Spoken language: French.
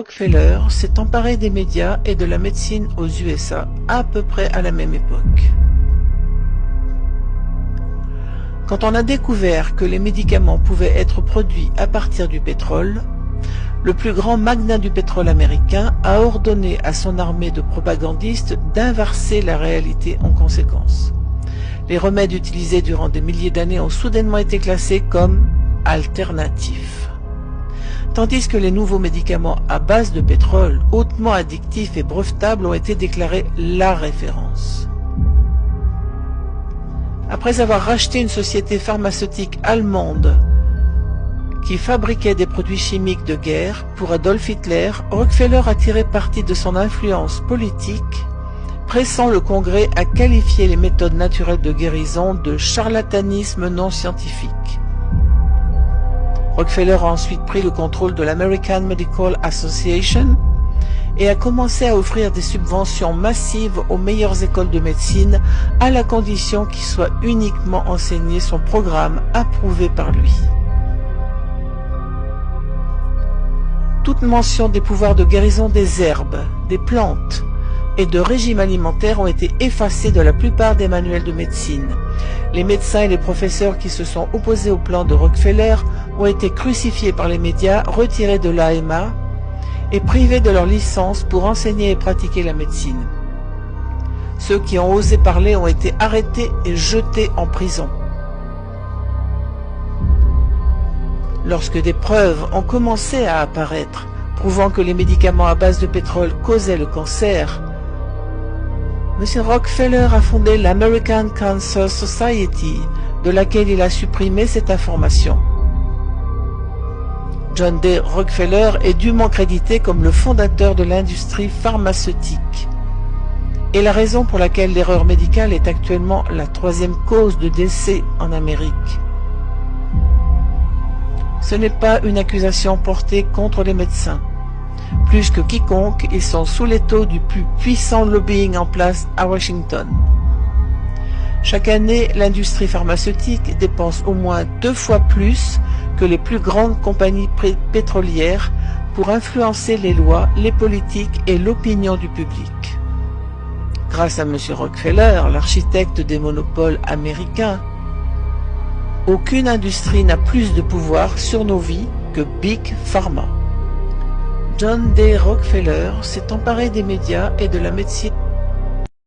Rockefeller s'est emparé des médias et de la médecine aux USA à peu près à la même époque. Quand on a découvert que les médicaments pouvaient être produits à partir du pétrole, le plus grand magnat du pétrole américain a ordonné à son armée de propagandistes d'inverser la réalité en conséquence. Les remèdes utilisés durant des milliers d'années ont soudainement été classés comme alternatifs. Tandis que les nouveaux médicaments à base de pétrole, hautement addictifs et brevetables, ont été déclarés la référence. Après avoir racheté une société pharmaceutique allemande qui fabriquait des produits chimiques de guerre pour Adolf Hitler, Rockefeller a tiré parti de son influence politique, pressant le Congrès à qualifier les méthodes naturelles de guérison de charlatanisme non scientifique. Rockefeller a ensuite pris le contrôle de l'American Medical Association et a commencé à offrir des subventions massives aux meilleures écoles de médecine à la condition qu'il soit uniquement enseigné son programme approuvé par lui. Toute mention des pouvoirs de guérison des herbes, des plantes et de régime alimentaire ont été effacées de la plupart des manuels de médecine. Les médecins et les professeurs qui se sont opposés au plan de Rockefeller ont été crucifiés par les médias, retirés de l'AMA et privés de leur licence pour enseigner et pratiquer la médecine. Ceux qui ont osé parler ont été arrêtés et jetés en prison. Lorsque des preuves ont commencé à apparaître, prouvant que les médicaments à base de pétrole causaient le cancer, M. Rockefeller a fondé l'American Cancer Society, de laquelle il a supprimé cette information. John D. Rockefeller est dûment crédité comme le fondateur de l'industrie pharmaceutique, et la raison pour laquelle l'erreur médicale est actuellement la troisième cause de décès en Amérique. Ce n'est pas une accusation portée contre les médecins. Plus que quiconque, ils sont sous l'étau du plus puissant lobbying en place à Washington. Chaque année, l'industrie pharmaceutique dépense au moins 2 fois plus que les plus grandes compagnies pétrolières pour influencer les lois, les politiques et l'opinion du public. Grâce à M. Rockefeller, l'architecte des monopoles américains, aucune industrie n'a plus de pouvoir sur nos vies que Big Pharma. John D. Rockefeller s'est emparé des médias et de la médecine